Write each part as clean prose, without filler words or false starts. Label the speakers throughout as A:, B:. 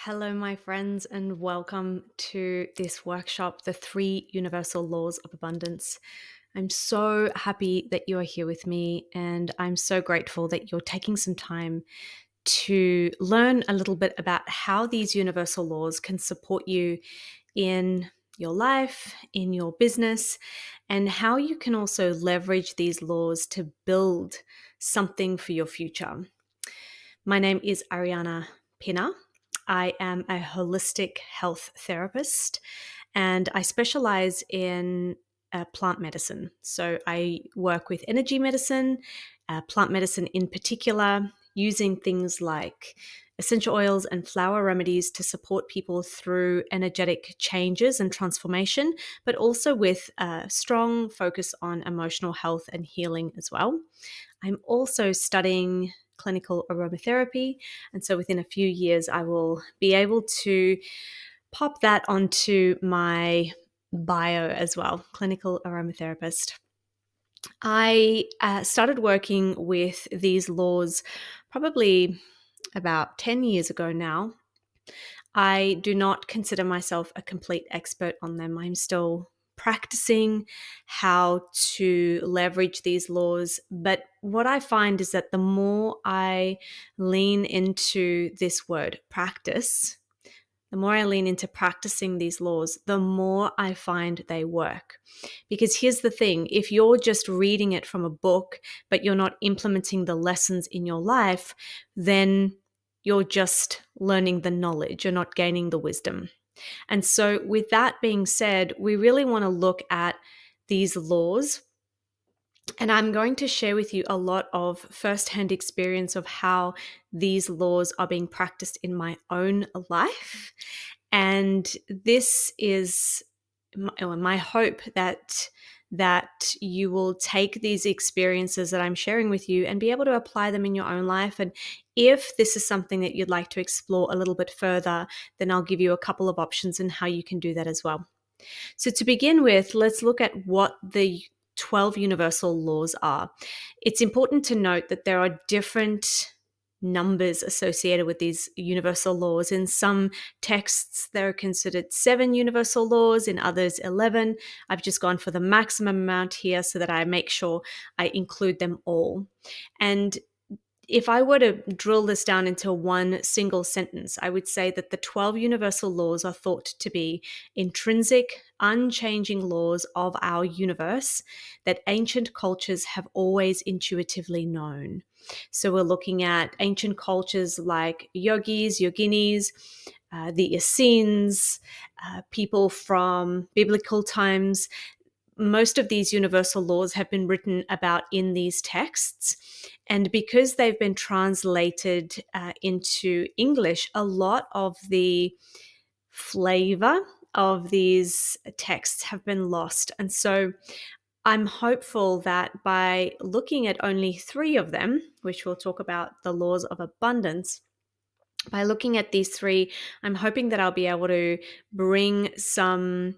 A: Hello, my friends, and welcome to this workshop, The Three Universal Laws of Abundance. I'm so happy that you are here with me, and I'm so grateful that you're taking some time to learn a little bit about how these universal laws can support you in your life, in your business, and how you can also leverage these laws to build something for your future. My name is Ariana Pina. I am a holistic health therapist and I specialize in plant medicine. So I work with energy medicine, plant medicine in particular, using things like essential oils and flower remedies to support people through energetic changes and transformation, but also with a strong focus on emotional health and healing as well. I'm also studying clinical aromatherapy. And so within a few years, I will be able to pop that onto my bio as well, clinical aromatherapist. I started working with these laws probably about 10 years ago now. I do not consider myself a complete expert on them. I'm still practicing how to leverage these laws. But what I find is that the more I lean into this word practice, the more I lean into practicing these laws, the more I find they work. Because here's the thing, if you're just reading it from a book, but you're not implementing the lessons in your life, then you're just learning the knowledge, you're not gaining the wisdom. And so, with that being said, we really want to look at these laws. And I'm going to share with you a lot of firsthand experience of how these laws are being practiced in my own life. And this is my hope that you will take these experiences that I'm sharing with you and be able to apply them in your own life. And if this is something that you'd like to explore a little bit further, then I'll give you a couple of options and how you can do that as well. So, to begin with, let's look at what the 12 universal laws are. It's important to note that there are different numbers associated with these universal laws. In some texts, they're considered 7 universal laws, in others, 11. I've just gone for the maximum amount here so that I make sure I include them all. And if I were to drill this down into one single sentence, I would say that the 12 universal laws are thought to be intrinsic, unchanging laws of our universe that ancient cultures have always intuitively known. So we're looking at ancient cultures like yogis, yoginis, the Essenes, people from biblical times. Most of these universal laws have been written about in these texts. And because they've been translated into English, a lot of the flavor of these texts have been lost. And so I'm hopeful that by looking at only 3 of them, which we'll talk about the laws of abundance, by looking at these 3, I'm hoping that I'll be able to bring some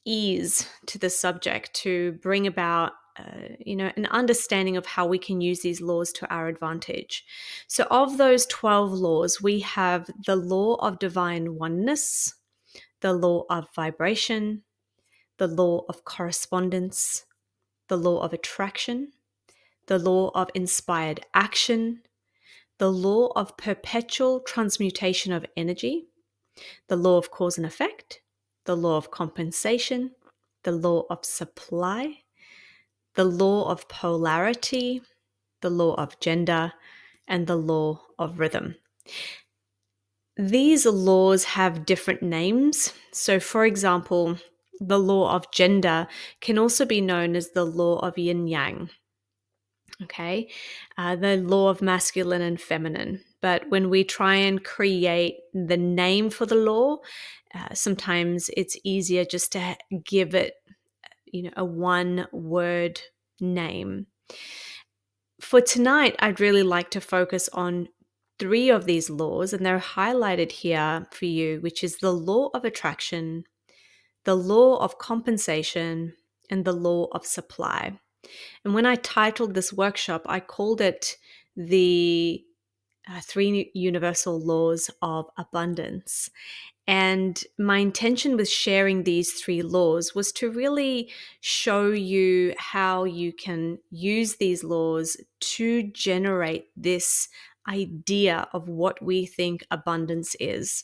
A: ease to the subject, to bring about an understanding of how we can use these laws to our advantage. So of those 12 laws, we have the law of divine oneness, the law of vibration, the law of correspondence, the law of attraction, the law of inspired action, the law of perpetual transmutation of energy, the law of cause and effect, the law of compensation, the law of supply, the law of polarity, the law of gender, and the law of rhythm. These laws have different names. So, for example, the law of gender can also be known as the law of yin yang. Okay, the law of masculine and feminine. But when we try and create the name for the law, sometimes it's easier just to give it, a one word name. For tonight, I'd really like to focus on 3 of these laws, and they're highlighted here for you, which is the law of attraction, the law of compensation, and the law of supply. And when I titled this workshop, I called it the three universal laws of abundance. And my intention with sharing these three laws was to really show you how you can use these laws to generate this idea of what we think abundance is.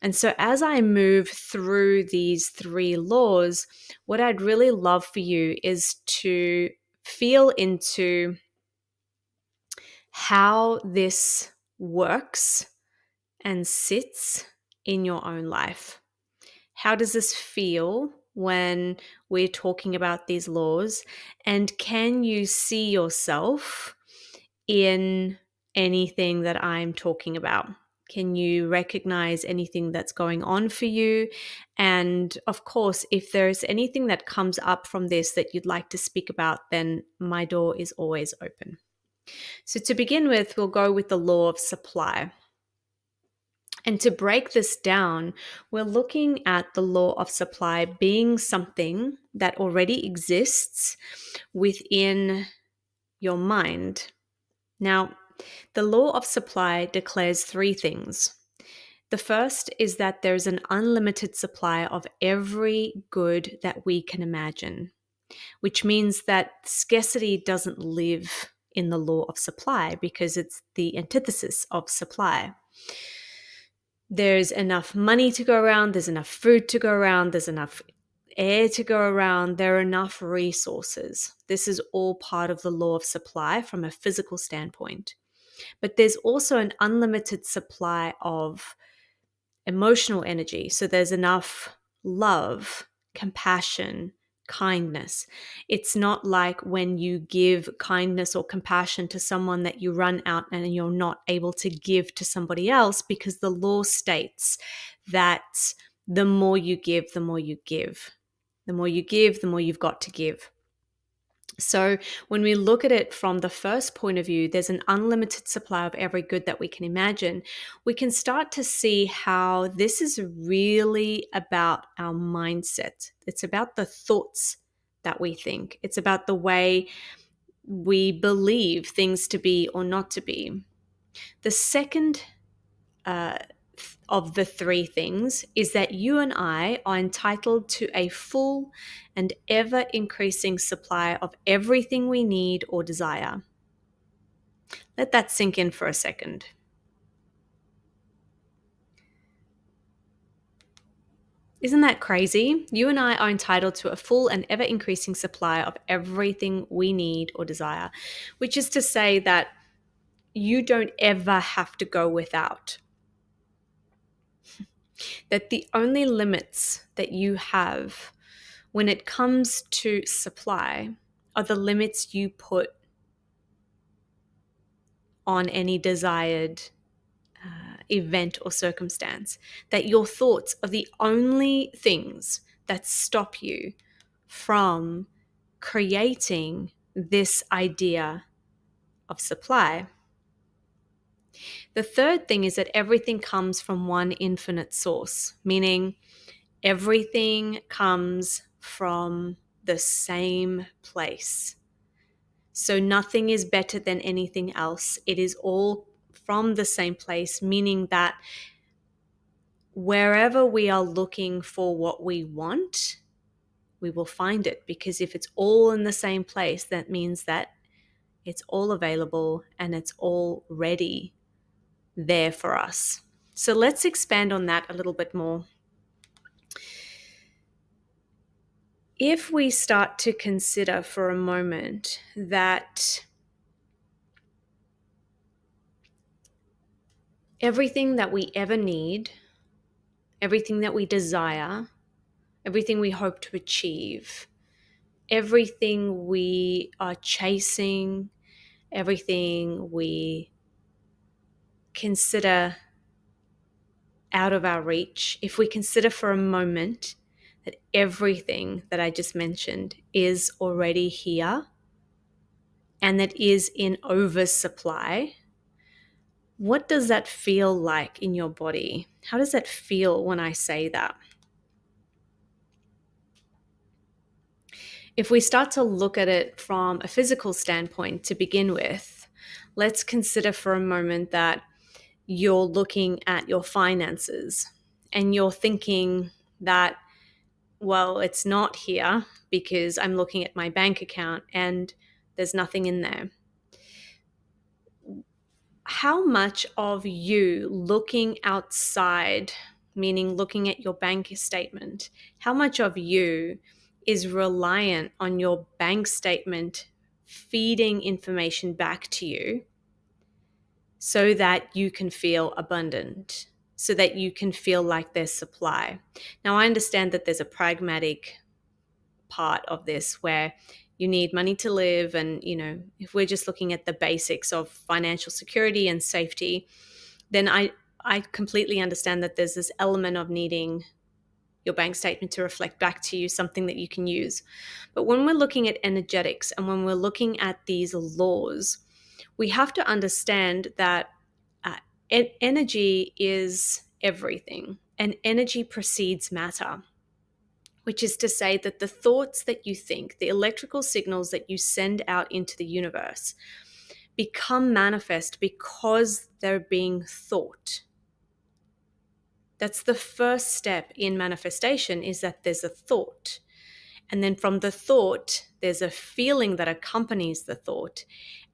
A: And so, as I move through these three laws, what I'd really love for you is to feel into how this works and sits in your own life. How does this feel when we're talking about these laws? And can you see yourself in anything that I'm talking about? Can you recognize anything that's going on for you? And of course, if there's anything that comes up from this that you'd like to speak about, then my door is always open. So to begin with, we'll go with the law of supply. And to break this down, we're looking at the law of supply being something that already exists within your mind. Now, the law of supply declares three things. The first is that there's an unlimited supply of every good that we can imagine, which means that scarcity doesn't live in the law of supply because it's the antithesis of supply. There's enough money to go around, there's enough food to go around, there's enough air to go around, there are enough resources. This is all part of the law of supply from a physical standpoint. But there's also an unlimited supply of emotional energy. So there's enough love, compassion, kindness. It's not like when you give kindness or compassion to someone that you run out and you're not able to give to somebody else, because the law states that the more you give, the more you give. The more you give, the more you've got to give. So when we look at it from the first point of view, there's an unlimited supply of every good that we can imagine. We can start to see how this is really about our mindset. It's about the thoughts that we think. It's about the way we believe things to be or not to be. The second of the three things is that you and I are entitled to a full and ever increasing supply of everything we need or desire. Let that sink in for a second. Isn't that crazy? You and I are entitled to a full and ever increasing supply of everything we need or desire, which is to say that you don't ever have to go without. That the only limits that you have when it comes to supply are the limits you put on any desired event or circumstance. That your thoughts are the only things that stop you from creating this idea of supply. The third thing is that everything comes from one infinite source, meaning everything comes from the same place. So nothing is better than anything else. It is all from the same place, meaning that wherever we are looking for what we want, we will find it. Because if it's all in the same place, that means that it's all available and it's already there for us. So let's expand on that a little bit more. If we start to consider for a moment that everything that we ever need, everything that we desire, everything we hope to achieve, everything we are chasing, everything we consider out of our reach, if we consider for a moment that everything that I just mentioned is already here and that is in oversupply, what does that feel like in your body? How does that feel when I say that? If we start to look at it from a physical standpoint to begin with, let's consider for a moment that you're looking at your finances and you're thinking that, well, it's not here because I'm looking at my bank account and there's nothing in there. How much of you looking outside, meaning looking at your bank statement, how much of you is reliant on your bank statement feeding information back to you so that you can feel abundant, so that you can feel like there's supply? Now, I understand that there's a pragmatic part of this where you need money to live, and if we're just looking at the basics of financial security and safety, then I completely understand that there's this element of needing your bank statement to reflect back to you something that you can use. But when we're looking at energetics and when we're looking at these laws, we have to understand that uh, energy is everything, and energy precedes matter, which is to say that the thoughts that you think, the electrical signals that you send out into the universe, become manifest because they're being thought. That's the first step in manifestation, is that there's a thought. And then from the thought, there's a feeling that accompanies the thought.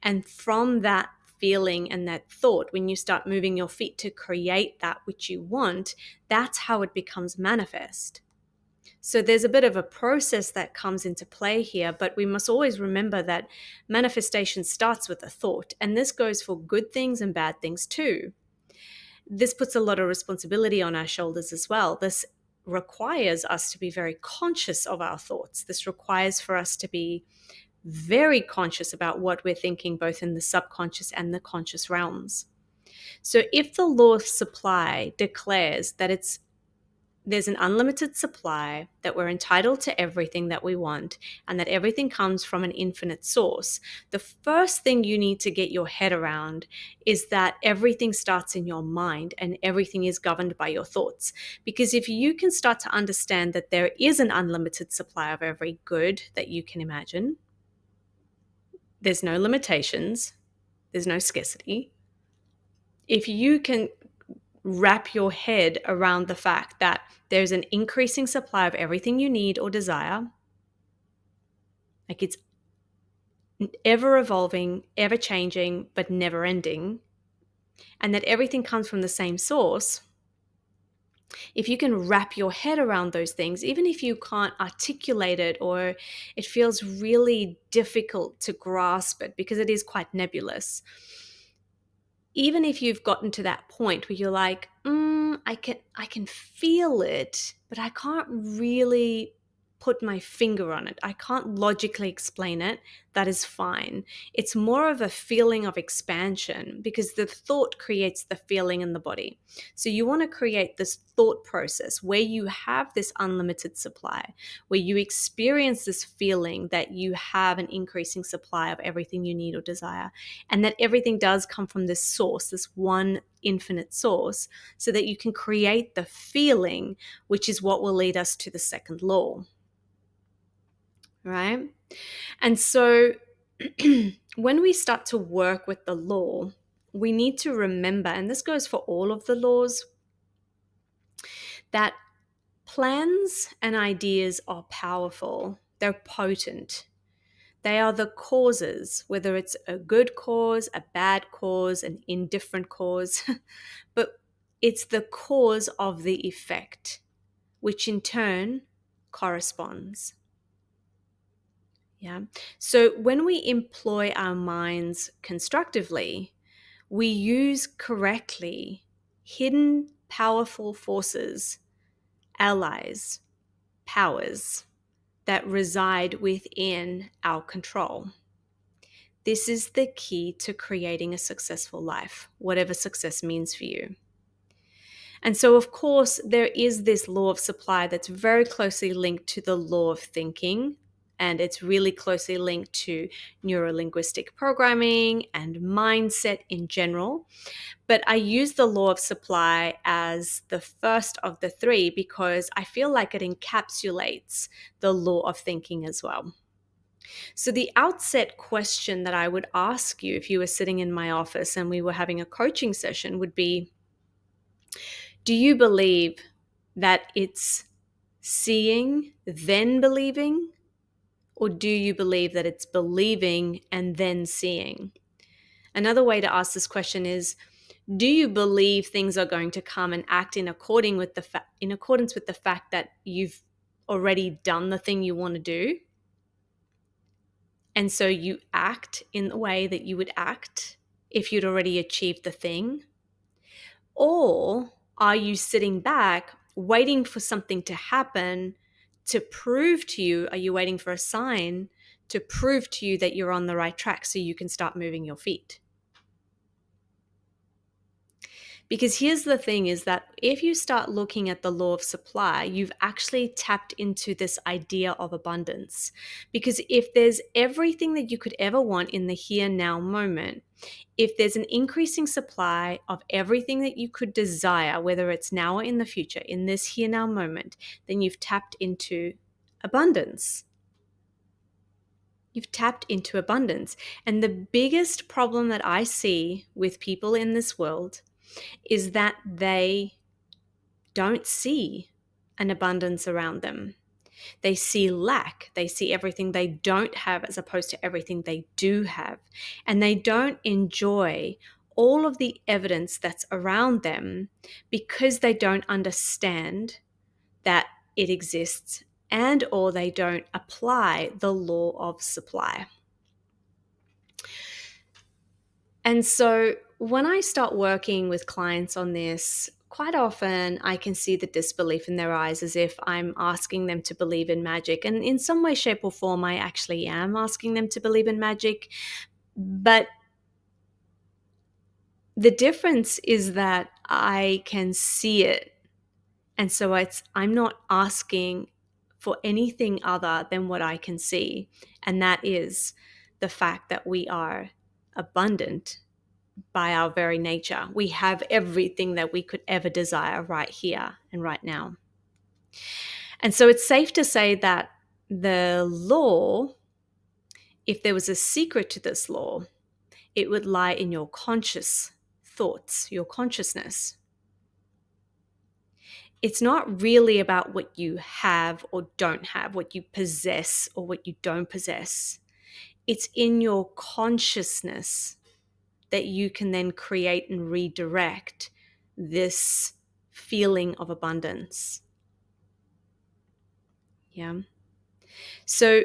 A: And from that feeling and that thought, when you start moving your feet to create that which you want, that's how it becomes manifest. So there's a bit of a process that comes into play here, but we must always remember that manifestation starts with a thought, and this goes for good things and bad things too. This puts a lot of responsibility on our shoulders as well. This requires us to be very conscious of our thoughts. This requires for us to be very conscious about what we're thinking, both in the subconscious and the conscious realms. So if the law of supply declares that there's an unlimited supply, that we're entitled to everything that we want, and that everything comes from an infinite source, the first thing you need to get your head around is that everything starts in your mind and everything is governed by your thoughts. Because if you can start to understand that there is an unlimited supply of every good that you can imagine, there's no limitations, there's no scarcity. If you can wrap your head around the fact that there's an increasing supply of everything you need or desire, like it's ever evolving, ever changing, but never ending, and that everything comes from the same source. If you can wrap your head around those things, even if you can't articulate it or it feels really difficult to grasp it because it is quite nebulous, even if you've gotten to that point where you're like, I can feel it, but I can't really put my finger on it, I can't logically explain it, that is fine. It's more of a feeling of expansion, because the thought creates the feeling in the body. So you want to create this thought process where you have this unlimited supply, where you experience this feeling that you have an increasing supply of everything you need or desire, and that everything does come from this source, this one infinite source, so that you can create the feeling, which is what will lead us to the second law. Right? And so when we start to work with the law, we need to remember, and this goes for all of the laws, that plans and ideas are powerful, they're potent. They are the causes, whether it's a good cause, a bad cause, an indifferent cause, but it's the cause of the effect, which in turn corresponds. Yeah. So when we employ our minds constructively, we use correctly hidden powerful forces, allies, powers that reside within our control. This is the key to creating a successful life, whatever success means for you. And so, of course, there is this law of supply that's very closely linked to the law of thinking, and it's really closely linked to neurolinguistic programming and mindset in general. But I use the law of supply as the first of the three because I feel like it encapsulates the law of thinking as well. So the outset question that I would ask you if you were sitting in my office and we were having a coaching session would be, do you believe that it's seeing, then believing? Or do you believe that it's believing and then seeing? Another way to ask this question is, do you believe things are going to come and act in accordance with the fact that you've already done the thing you want to do? And so you act in the way that you would act if you'd already achieved the thing? Or are you sitting back waiting for something to happen to prove to you, are you waiting for a sign to prove to you that you're on the right track so you can start moving your feet? Because here's the thing is that if you start looking at the law of supply, you've actually tapped into this idea of abundance. Because if there's everything that you could ever want in the here now moment, if there's an increasing supply of everything that you could desire, whether it's now or in the future, in this here now moment, then you've tapped into abundance. You've tapped into abundance. And the biggest problem that I see with people in this world is that they don't see an abundance around them. They see lack. They see everything they don't have as opposed to everything they do have. And they don't enjoy all of the evidence that's around them because they don't understand that it exists, and or they don't apply the law of supply. And so when I start working with clients on this, quite often I can see the disbelief in their eyes as if I'm asking them to believe in magic. And in some way, shape, or form, I actually am asking them to believe in magic. But the difference is that I can see it. And so I'm not asking for anything other than what I can see. And that is the fact that we are abundant by our very nature. We have everything that we could ever desire right here and right now. And so it's safe to say that the law, if there was a secret to this law, it would lie in your conscious thoughts, your consciousness. It's not really about what you have or don't have, what you possess or what you don't possess. It's in your consciousness that you can then create and redirect this feeling of abundance. Yeah. So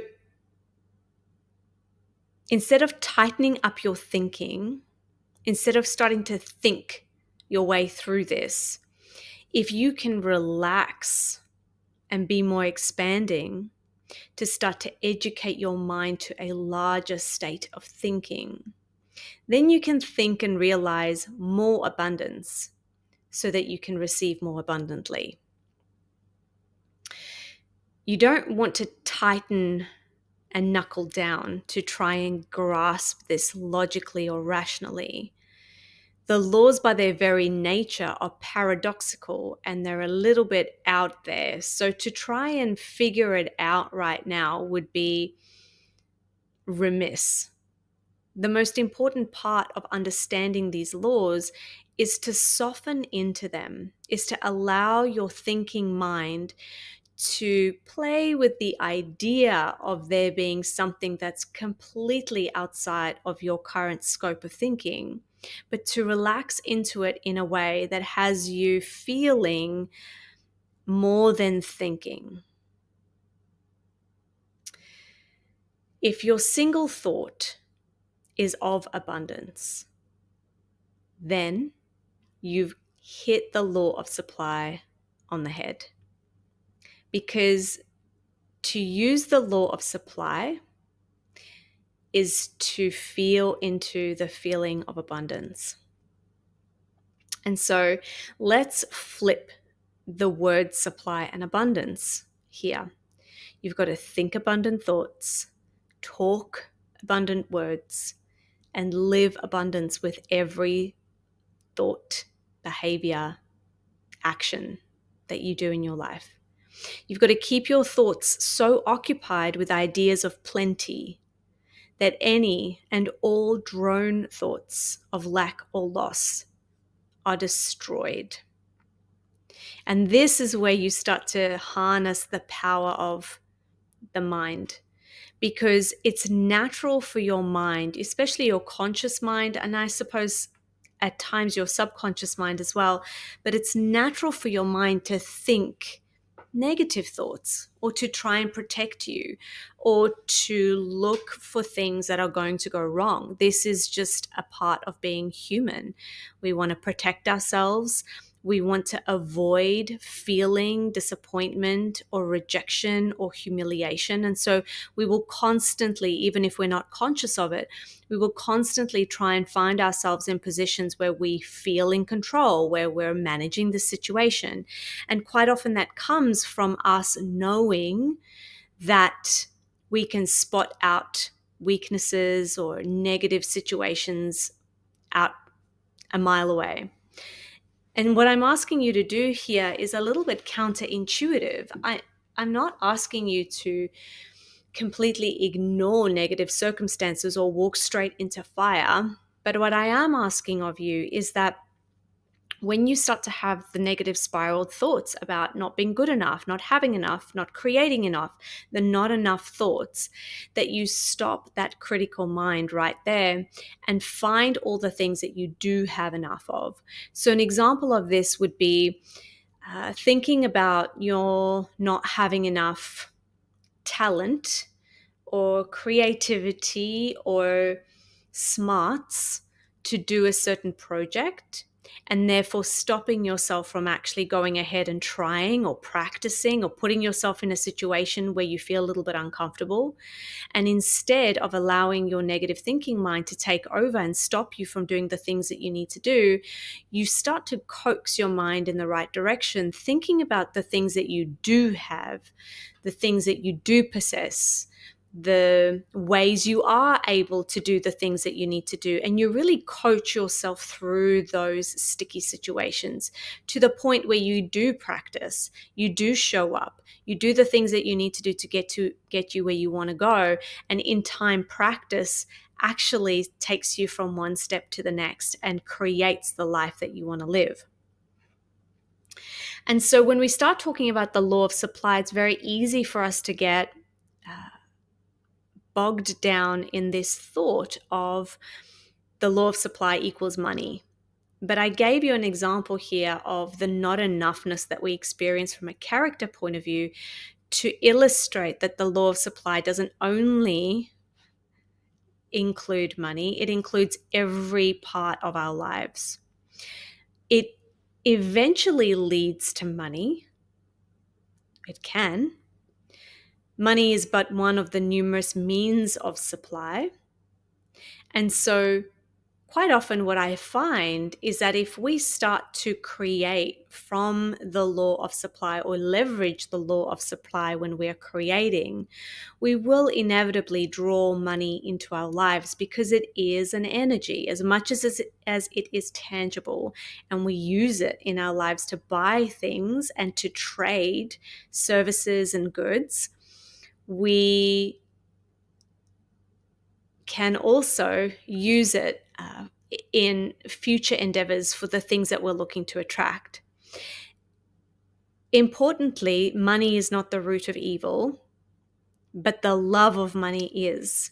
A: instead of tightening up your thinking, instead of starting to think your way through this, if you can relax and be more expanding to start to educate your mind to a larger state of thinking, then you can think and realize more abundance so that you can receive more abundantly. You don't want to tighten and knuckle down to try and grasp this logically or rationally. The laws by their very nature are paradoxical and they're a little bit out there. So to try and figure it out right now would be remiss. The most important part of understanding these laws is to soften into them, is to allow your thinking mind to play with the idea of there being something that's completely outside of your current scope of thinking, but to relax into it in a way that has you feeling more than thinking. If your single thought is of abundance, then you've hit the law of supply on the head. Because to use the law of supply is to feel into the feeling of abundance. And so let's flip the word supply and abundance here. You've got to think abundant thoughts, talk abundant words, and live abundance with every thought, behavior, action that you do in your life. You've got to keep your thoughts so occupied with ideas of plenty, that any and all drone thoughts of lack or loss are destroyed. And this is where you start to harness the power of the mind, because it's natural for your mind, especially your conscious mind, and I suppose at times your subconscious mind as well, but it's natural for your mind to think negative thoughts or to try and protect you or to look for things that are going to go wrong. This is just a part of being human. We want to protect ourselves. We want to avoid feeling disappointment or rejection or humiliation. And so we will constantly, even if we're not conscious of it, we will constantly try and find ourselves in positions where we feel in control, where we're managing the situation. And quite often that comes from us knowing that we can spot out weaknesses or negative situations out a mile away. And what I'm asking you to do here is a little bit counterintuitive. I'm not asking you to completely ignore negative circumstances or walk straight into fire. But what I am asking of you is that when you start to have the negative spiraled thoughts about not being good enough, not having enough, not creating enough, the not enough thoughts, that you stop that critical mind right there and find all the things that you do have enough of. So an example of this would be thinking about your not having enough talent or creativity or smarts to do a certain project, and therefore stopping yourself from actually going ahead and trying or practicing or putting yourself in a situation where you feel a little bit uncomfortable. And instead of allowing your negative thinking mind to take over and stop you from doing the things that you need to do, you start to coax your mind in the right direction, thinking about the things that you do have, the things that you do possess, the ways you are able to do the things that you need to do. And you really coach yourself through those sticky situations to the point where you do practice, you do show up, you do the things that you need to do to get you where you want to go. And in time, practice actually takes you from one step to the next and creates the life that you want to live. And so when we start talking about the law of supply, it's very easy for us to get bogged down in this thought of the law of supply equals money. But I gave you an example here of the not enoughness that we experience from a character point of view to illustrate that the law of supply doesn't only include money, it includes every part of our lives. It eventually leads to money. It can. Money is but one of the numerous means of supply. And so quite often what I find is that if we start to create from the law of supply or leverage the law of supply when we're creating, we will inevitably draw money into our lives because it is an energy. As much as it is tangible and we use it in our lives to buy things and to trade services and goods, we can also use it in future endeavors for the things that we're looking to attract. Importantly, money is not the root of evil, but the love of money is.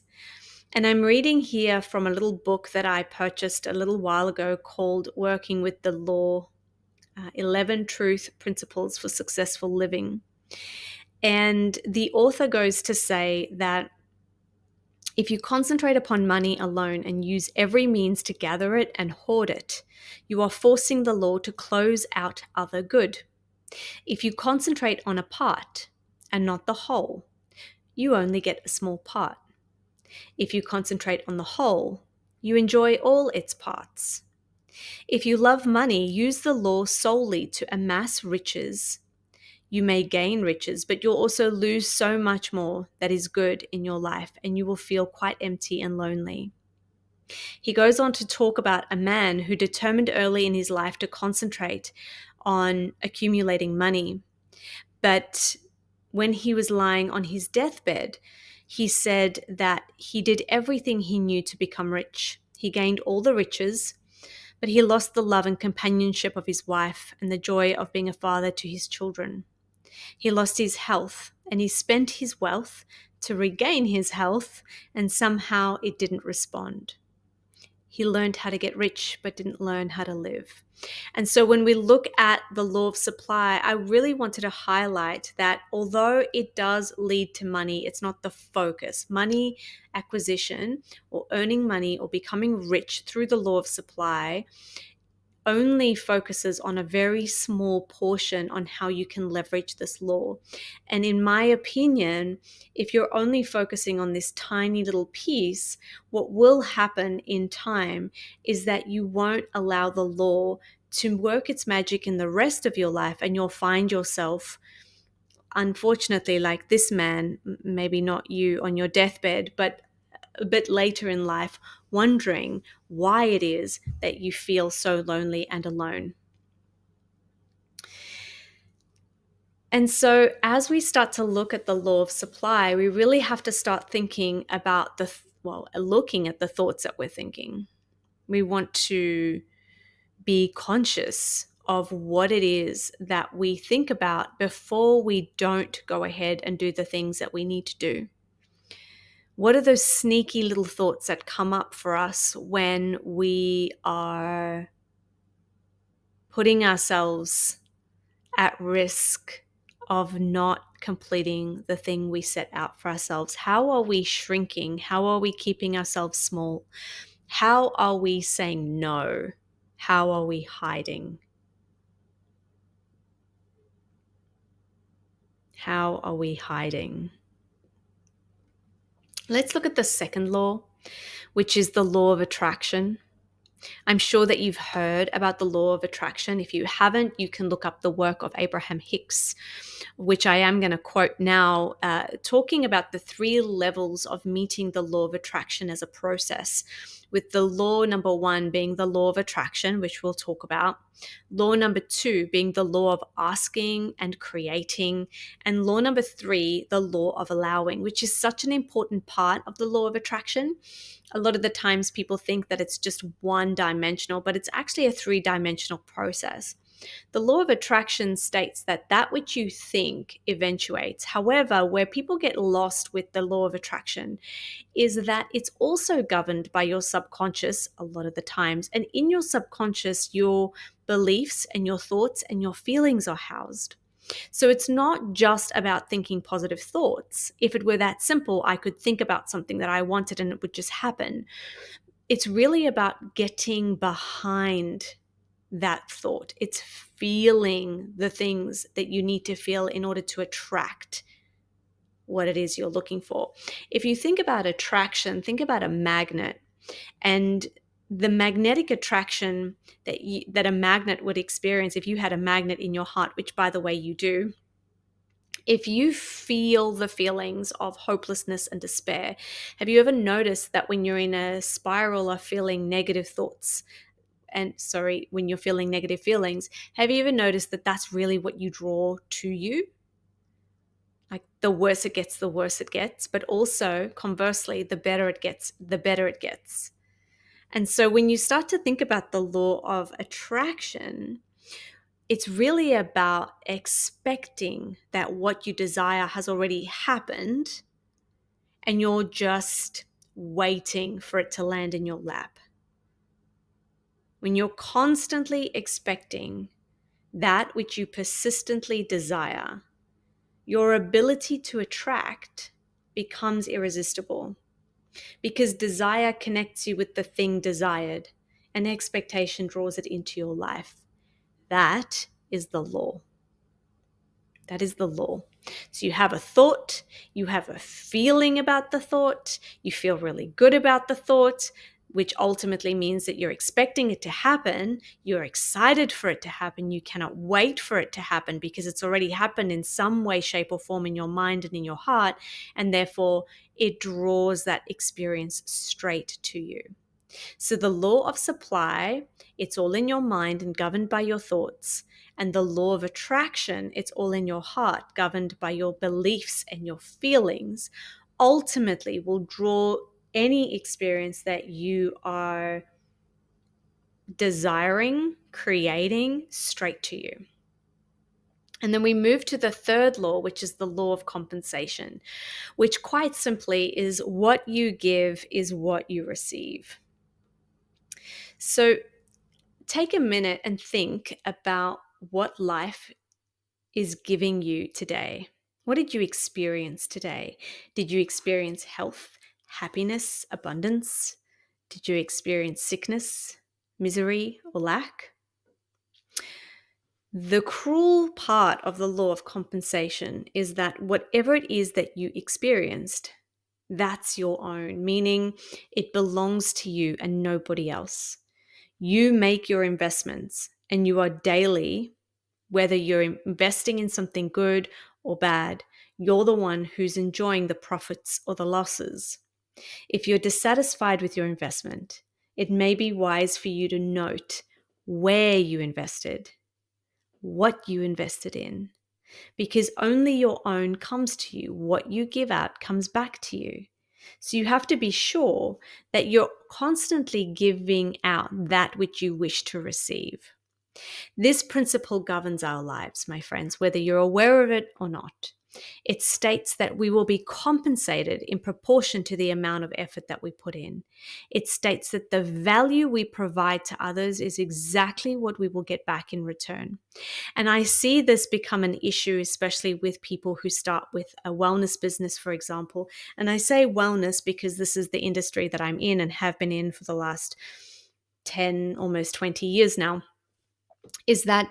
A: And I'm reading here from a little book that I purchased a little while ago called Working with the Law, 11 Truth Principles for Successful Living. And the author goes to say that if you concentrate upon money alone and use every means to gather it and hoard it, you are forcing the law to close out other good. If you concentrate on a part and not the whole, you only get a small part. If you concentrate on the whole, you enjoy all its parts. If you love money, use the law solely to amass riches. You may gain riches, but you'll also lose so much more that is good in your life, and you will feel quite empty and lonely. He goes on to talk about a man who determined early in his life to concentrate on accumulating money. But when he was lying on his deathbed, He said that he did everything he knew to become rich. He gained all the riches, but he lost the love and companionship of his wife and the joy of being a father to his children. He lost his health, and he spent his wealth to regain his health, and somehow it didn't respond. He learned how to get rich, but didn't learn how to live. And so when we look at the law of supply, I really wanted to highlight that although it does lead to money, it's not the focus. Money acquisition or earning money or becoming rich through the law of supply only focuses on a very small portion on how you can leverage this law. And in my opinion, if you're only focusing on this tiny little piece, what will happen in time is that you won't allow the law to work its magic in the rest of your life, and you'll find yourself, unfortunately, like this man, maybe not you on your deathbed, but a bit later in life, wondering why it is that you feel so lonely and alone. And so as we start to look at the law of supply, we really have to start thinking about looking at the thoughts that we're thinking. We want to be conscious of what it is that we think about before we don't go ahead and do the things that we need to do. What are those sneaky little thoughts that come up for us when we are putting ourselves at risk of not completing the thing we set out for ourselves? How are we shrinking? How are we keeping ourselves small? How are we saying no? How are we hiding? How are we hiding? Let's look at the second law, which is the law of attraction. I'm sure that you've heard about the law of attraction. If you haven't, you can look up the work of Abraham Hicks, which I am going to quote now, talking about the 3 levels of meeting the law of attraction as a process, with the law number 1 being the law of attraction, which we'll talk about. Law number 2 being the law of asking and creating. And law number 3, the law of allowing, which is such an important part of the law of attraction. A lot of the times people think that it's just one dimensional, but it's actually a 3-dimensional process. The law of attraction states that which you think eventuates. However, where people get lost with the law of attraction is that it's also governed by your subconscious a lot of the times. And in your subconscious, your beliefs and your thoughts and your feelings are housed. So it's not just about thinking positive thoughts. If it were that simple, I could think about something that I wanted and it would just happen. It's really about getting behind that thought. It's feeling the things that you need to feel in order to attract what it is you're looking for. If you think about attraction, think about a magnet, and the magnetic attraction that a magnet would experience if you had a magnet in your heart, which by the way you do. If you feel the feelings of hopelessness and despair, have you ever noticed that when you're in a spiral of feeling negative thoughts, when you're feeling negative feelings, have you ever noticed that that's really what you draw to you? Like the worse it gets, the worse it gets. But also, conversely, the better it gets, the better it gets. And so when you start to think about the law of attraction, it's really about expecting that what you desire has already happened and you're just waiting for it to land in your lap. When you're constantly expecting that which you persistently desire, your ability to attract becomes irresistible because desire connects you with the thing desired and expectation draws it into your life. That is the law. That is the law. So you have a thought, you have a feeling about the thought, you feel really good about the thought, which ultimately means that you're expecting it to happen, you're excited for it to happen, you cannot wait for it to happen because it's already happened in some way, shape, or form in your mind and in your heart, and therefore it draws that experience straight to you. So the law of supply, it's all in your mind and governed by your thoughts. And the law of attraction, it's all in your heart, governed by your beliefs and your feelings. ultimately will draw any experience that you are desiring, creating straight to you. And then we move to the third law, which is the law of compensation, which quite simply is what you give is what you receive. So take a minute and think about what life is giving you today. What did you experience today? Did you experience health, happiness, abundance? Did you experience sickness, misery, or lack? The cruel part of the law of compensation is that whatever it is that you experienced, that's your own, meaning it belongs to you and nobody else. You make your investments and you are daily, whether you're investing in something good or bad, you're the one who's enjoying the profits or the losses. If you're dissatisfied with your investment, it may be wise for you to note where you invested, what you invested in, because only your own comes to you. What you give out comes back to you. So you have to be sure that you're constantly giving out that which you wish to receive. This principle governs our lives, my friends, whether you're aware of it or not. It states that we will be compensated in proportion to the amount of effort that we put in. It states that the value we provide to others is exactly what we will get back in return. And I see this become an issue, especially with people who start with a wellness business, for example. And I say wellness because this is the industry that I'm in and have been in for the last 10, almost 20 years now, is that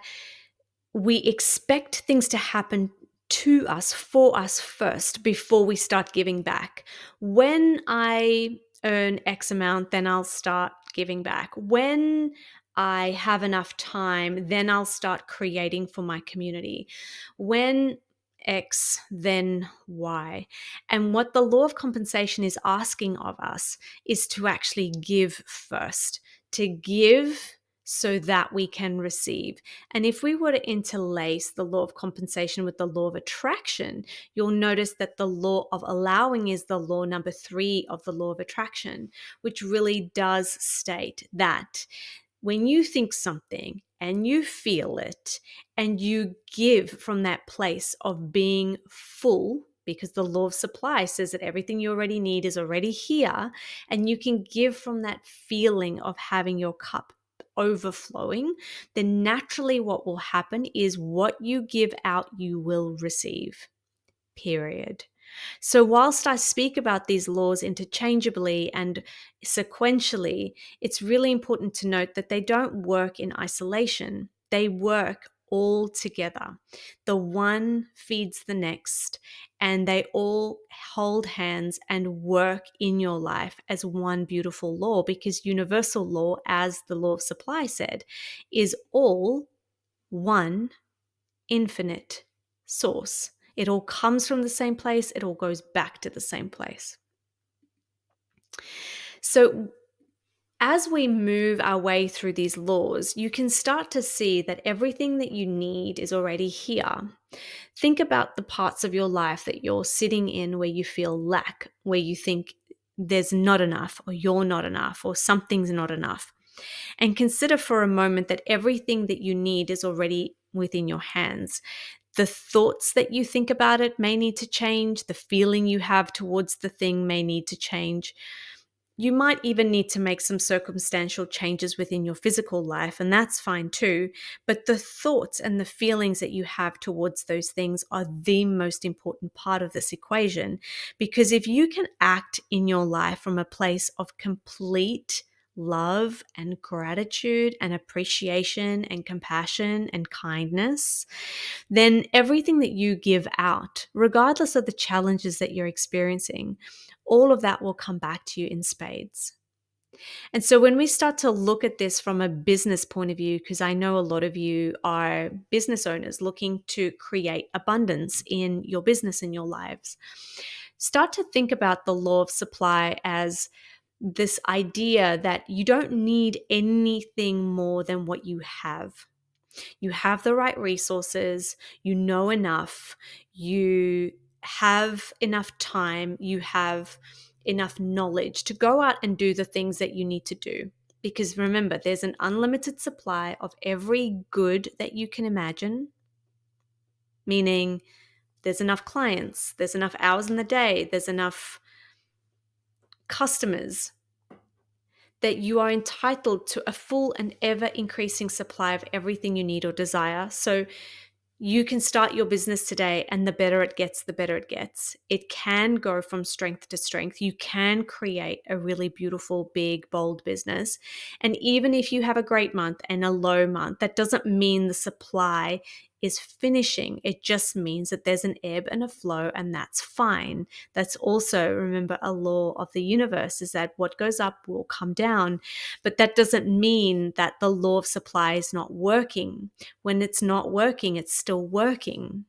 A: we expect things to happen to us, for us first, before we start giving back. When I earn X amount, then I'll start giving back. When I have enough time, then I'll start creating for my community. When X, then Y. And what the law of compensation is asking of us is to actually give first, to give so that we can receive. And if we were to interlace the law of compensation with the law of attraction, you'll notice that the law of allowing is the law number 3 of the law of attraction, which really does state that when you think something and you feel it and you give from that place of being full, because the law of supply says that everything you already need is already here, and you can give from that feeling of having your cup overflowing, then naturally what will happen is what you give out, you will receive. Period. So, whilst I speak about these laws interchangeably and sequentially, it's really important to note that they don't work in isolation. They work all together. The one feeds the next, and they all hold hands and work in your life as one beautiful law, because universal law, as the law of supply said, is all one infinite source. It all comes from the same place. It all goes back to the same place. So as we move our way through these laws, you can start to see that everything that you need is already here. Think about the parts of your life that you're sitting in where you feel lack, where you think there's not enough, or you're not enough, or something's not enough. And consider for a moment that everything that you need is already within your hands. The thoughts that you think about it may need to change. The feeling you have towards the thing may need to change. You might even need to make some circumstantial changes within your physical life, and that's fine too. But the thoughts and the feelings that you have towards those things are the most important part of this equation. Because if you can act in your life from a place of complete love and gratitude and appreciation and compassion and kindness, then everything that you give out, regardless of the challenges that you're experiencing, all of that will come back to you in spades. And so when we start to look at this from a business point of view, because I know a lot of you are business owners looking to create abundance in your business and your lives, start to think about the law of supply as this idea that you don't need anything more than what you have. You have the right resources, you know enough, you have enough time, you have enough knowledge to go out and do the things that you need to do. Because remember, there's an unlimited supply of every good that you can imagine, meaning there's enough clients, there's enough hours in the day, there's enough customers that you are entitled to a full and ever increasing supply of everything you need or desire. So you can start your business today, and the better it gets, the better it gets. It can go from strength to strength. You can create a really beautiful, big, bold business. And even if you have a great month and a low month, that doesn't mean the supply is finishing. It just means that there's an ebb and a flow, and that's fine. That's also, remember, a law of the universe is that what goes up will come down. But that doesn't mean that the law of supply is not working. When it's not working, it's still working.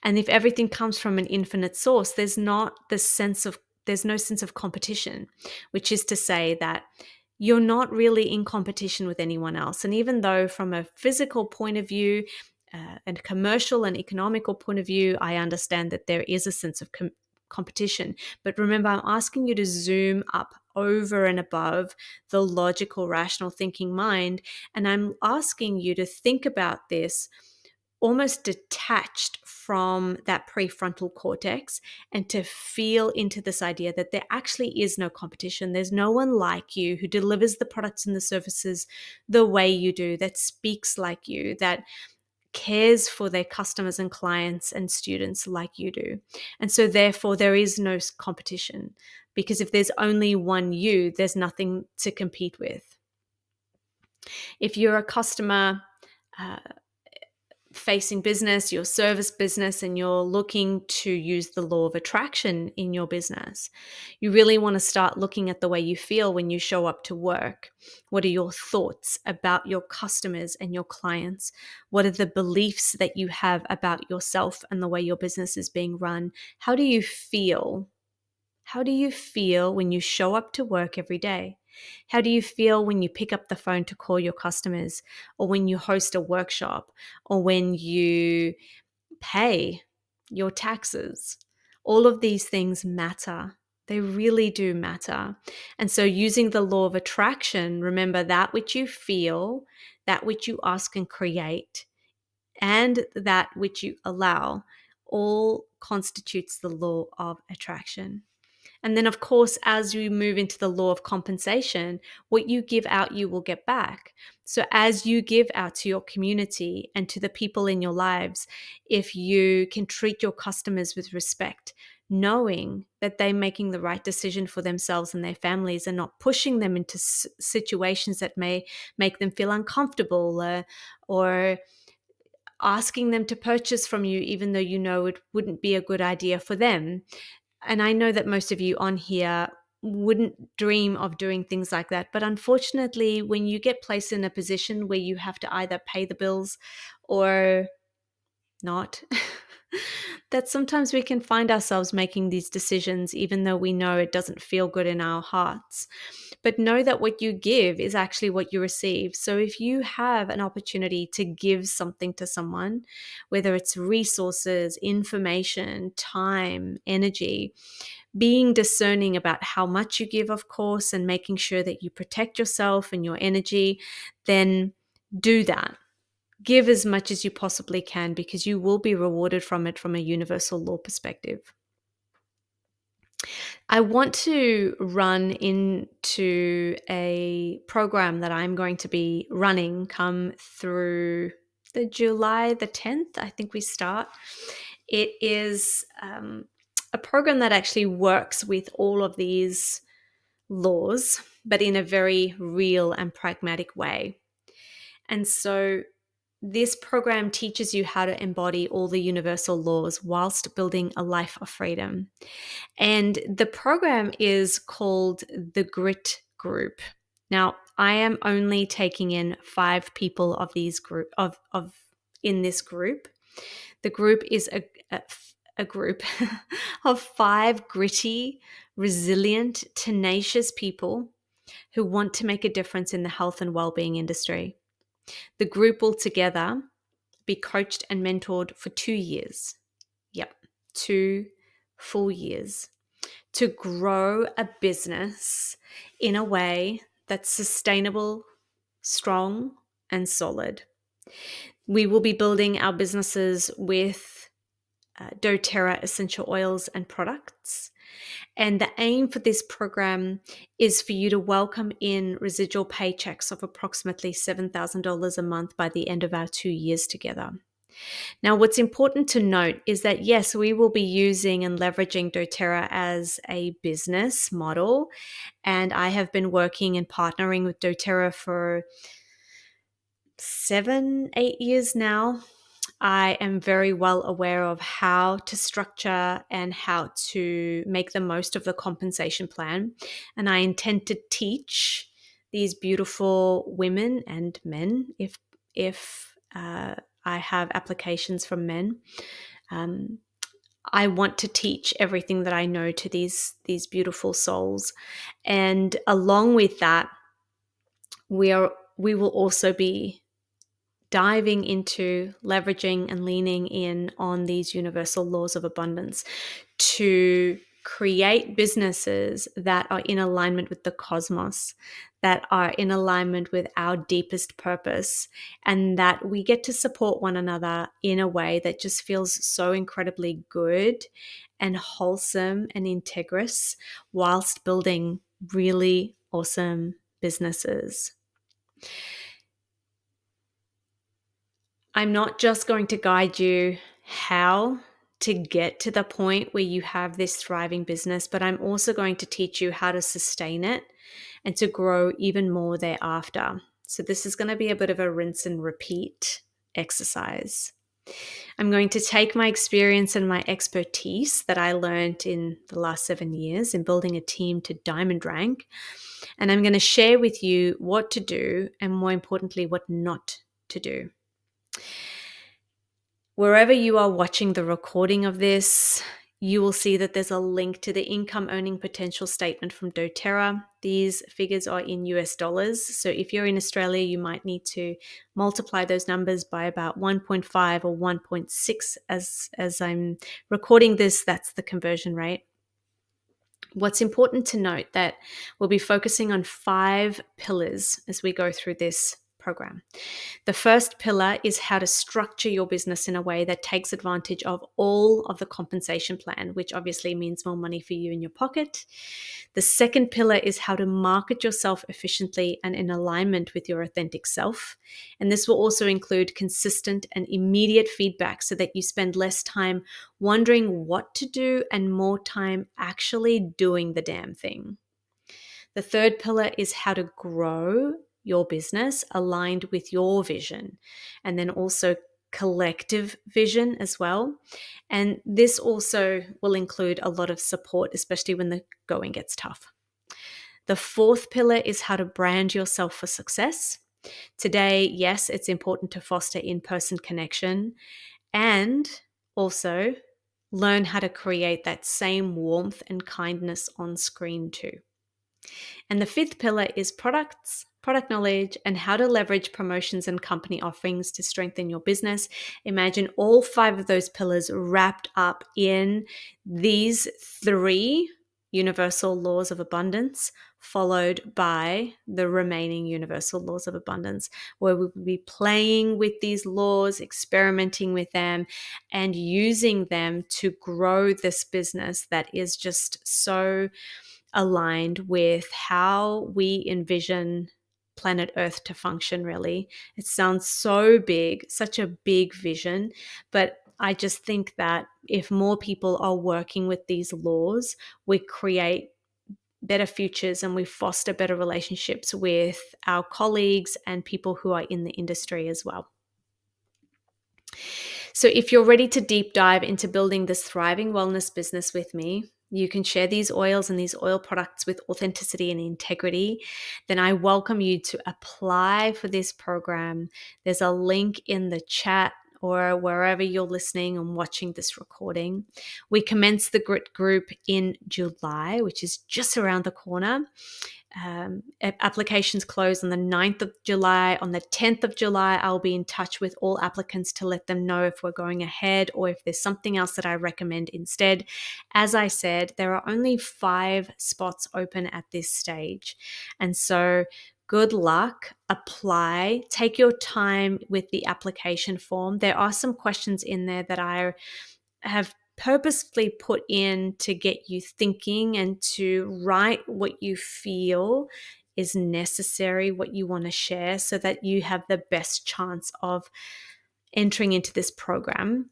A: And if everything comes from an infinite source, there's no sense of competition, which is to say that you're not really in competition with anyone else. And even though from a physical point of view, and a commercial and economical point of view, I understand that there is a sense of competition. But remember, I'm asking you to zoom up over and above the logical, rational thinking mind. And I'm asking you to think about this almost detached from that prefrontal cortex, and to feel into this idea that there actually is no competition. There's no one like you who delivers the products and the services the way you do, that speaks like you, that cares for their customers and clients and students like you do. And so therefore there is no competition, because if there's only one you, there's nothing to compete with. If you're a customer facing business, your service business, and you're looking to use the law of attraction in your business, you really want to start looking at the way you feel when you show up to work. What are your thoughts about your customers and your clients? What are the beliefs that you have about yourself and the way your business is being run? How do you feel? How do you feel when you show up to work every day? How do you feel when you pick up the phone to call your customers, or when you host a workshop, or when you pay your taxes? All of these things matter. They really do matter. And so, using the law of attraction, remember that which you feel, that which you ask and create, and that which you allow, all constitutes the law of attraction. And then, of course, as you move into the law of compensation, what you give out, you will get back. So as you give out to your community and to the people in your lives, if you can treat your customers with respect, knowing that they're making the right decision for themselves and their families, and not pushing them into situations that may make them feel uncomfortable, or asking them to purchase from you, even though you know it wouldn't be a good idea for them. And I know that most of you on here wouldn't dream of doing things like that. But unfortunately, when you get placed in a position where you have to either pay the bills or not, that sometimes we can find ourselves making these decisions, even though we know it doesn't feel good in our hearts. But know that what you give is actually what you receive. So if you have an opportunity to give something to someone, whether it's resources, information, time, energy, being discerning about how much you give, of course, and making sure that you protect yourself and your energy, then do that. Give as much as you possibly can, because you will be rewarded from it from a universal law perspective. I want to run into a program that I'm going to be running come through the July the 10th, I think we start. It is a program that actually works with all of these laws, but in a very real and pragmatic way. And so this program teaches you how to embody all the universal laws whilst building a life of freedom. And the program is called the Grit Group. Now, I am only taking in 5 people of these group of in this group. The group is a group of 5 gritty, resilient, tenacious people who want to make a difference in the health and well-being industry. The group will together be coached and mentored for 2 years. Yep. 2 full years to grow a business in a way that's sustainable, strong, and solid. We will be building our businesses with doTERRA essential oils and products. And the aim for this program is for you to welcome in residual paychecks of approximately $7,000 a month by the end of our 2 years together. Now, what's important to note is that, yes, we will be using and leveraging doTERRA as a business model. And I have been working and partnering with doTERRA for 7, 8 years now. I am very well aware of how to structure and how to make the most of the compensation plan. And I intend to teach these beautiful women and men, if I have applications from men. I want to teach everything that I know to these beautiful souls. And along with that, we will also be diving into leveraging and leaning in on these universal laws of abundance to create businesses that are in alignment with the cosmos, that are in alignment with our deepest purpose, and that we get to support one another in a way that just feels so incredibly good and wholesome and integrous whilst building really awesome businesses. I'm not just going to guide you how to get to the point where you have this thriving business, but I'm also going to teach you how to sustain it and to grow even more thereafter. So this is going to be a bit of a rinse and repeat exercise. I'm going to take my experience and my expertise that I learned in the last 7 years in building a team to diamond rank, and I'm going to share with you what to do and, more importantly, what not to do. Wherever you are watching the recording of this, you will see that there's a link to the income earning potential statement from doTERRA. These figures are in US dollars. So if you're in Australia, you might need to multiply those numbers by about 1.5 or 1.6 as I'm recording this. That's the conversion rate. What's important to note that we'll be focusing on 5 pillars as we go through this program. The first pillar is how to structure your business in a way that takes advantage of all of the compensation plan, which obviously means more money for you in your pocket. The second pillar is how to market yourself efficiently and in alignment with your authentic self. And this will also include consistent and immediate feedback so that you spend less time wondering what to do and more time actually doing the damn thing. The third pillar is how to grow your business aligned with your vision, and then also collective vision as well. And this also will include a lot of support, especially when the going gets tough. The fourth pillar is how to brand yourself for success. Today, yes, it's important to foster in-person connection and also learn how to create that same warmth and kindness on screen too. And the fifth pillar is products, product knowledge, and how to leverage promotions and company offerings to strengthen your business. Imagine all 5 of those pillars wrapped up in these 3 universal laws of abundance, followed by the remaining universal laws of abundance, where we will be playing with these laws, experimenting with them, and using them to grow this business that is just so aligned with how we envision planet Earth to function, really. It sounds so big, such a big vision, but I just think that if more people are working with these laws, we create better futures and we foster better relationships with our colleagues and people who are in the industry as well. So if you're ready to deep dive into building this thriving wellness business with me, you can share these oils and these oil products with authenticity and integrity, then I welcome you to apply for this program. There's a link in the chat or wherever you're listening and watching this recording. We commence the Grit Group in July, which is just around the corner. Applications close on the 9th of July. On the 10th of July, I'll be in touch with all applicants to let them know if we're going ahead or if there's something else that I recommend instead. As I said, there are only 5 spots open at this stage. And so good luck, apply, take your time with the application form. There are some questions in there that I have purposefully put in to get you thinking and to write what you feel is necessary, what you want to share, so that you have the best chance of entering into this program.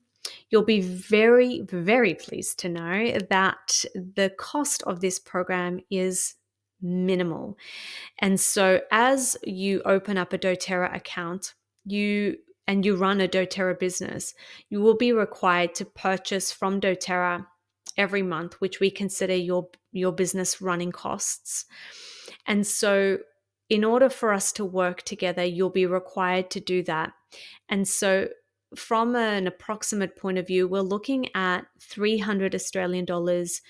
A: You'll be very, very pleased to know that the cost of this program is minimal. And so as you open up a doTERRA account, you run a doTERRA business, you will be required to purchase from doTERRA every month, which we consider your business running costs. And so in order for us to work together, you'll be required to do that. And so from an approximate point of view, we're looking at 300 Australian dollars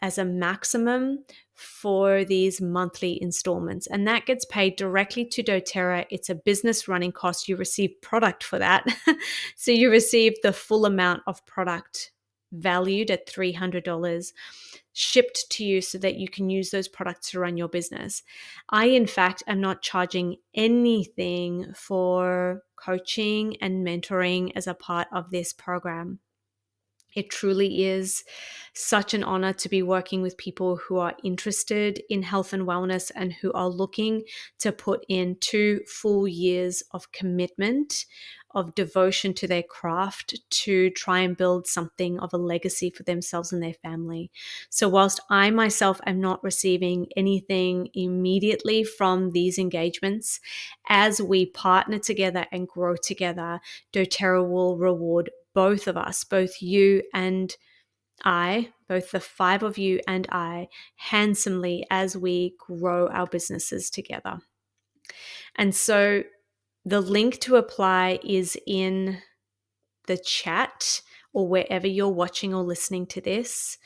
A: as a maximum for these monthly installments. And that gets paid directly to doTERRA. It's a business running cost. You receive product for that. So you receive the full amount of product valued at $300 shipped to you so that you can use those products to run your business. I, in fact, am not charging anything for coaching and mentoring as a part of this program. It truly is such an honor to be working with people who are interested in health and wellness and who are looking to put in 2 full years of commitment, of devotion to their craft to try and build something of a legacy for themselves and their family. So whilst I myself am not receiving anything immediately from these engagements, as we partner together and grow together, doTERRA will reward both of us, both you and I, both the 5 of you and I, handsomely as we grow our businesses together. And so the link to apply is in the chat or wherever you're watching or listening to this.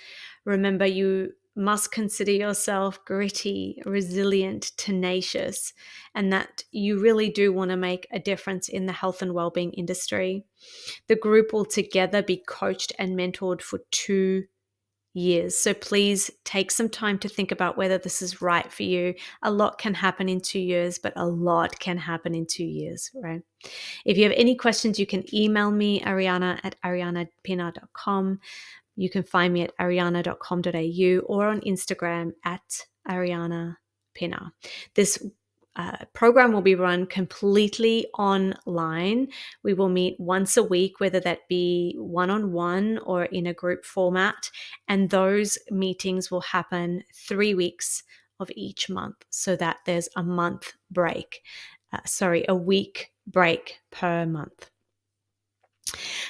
A: Remember, you must consider yourself gritty, resilient, tenacious, and that you really do want to make a difference in the health and wellbeing industry. The group will together be coached and mentored for 2 years. So please take some time to think about whether this is right for you. A lot can happen in 2 years, but a lot can happen in 2 years, right? If you have any questions, you can email me, ariana@arianapina.com. You can find me at ariana.com.au or on Instagram at arianapina. This program will be run completely online. We will meet once a week, whether that be one-on-one or in a group format. And those meetings will happen 3 weeks of each month so that there's a week break per month.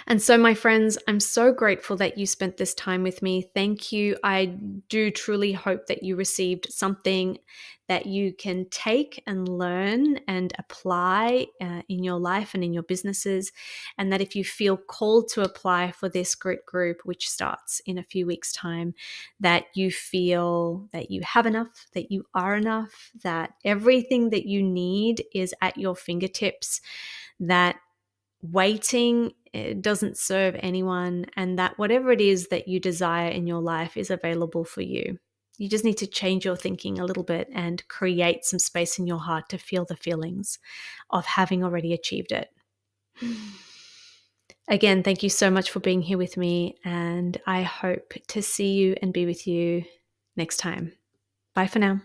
A: And so, my friends, I'm so grateful that you spent this time with me. Thank you. I do truly hope that you received something that you can take and learn and apply in your life and in your businesses. And that if you feel called to apply for this grit group, which starts in a few weeks' time, that you feel that you have enough, that you are enough, that everything that you need is at your fingertips, that waiting doesn't serve anyone, and that whatever it is that you desire in your life is available for you. You just need to change your thinking a little bit and create some space in your heart to feel the feelings of having already achieved it. Again, thank you so much for being here with me, and I hope to see you and be with you next time. Bye for now.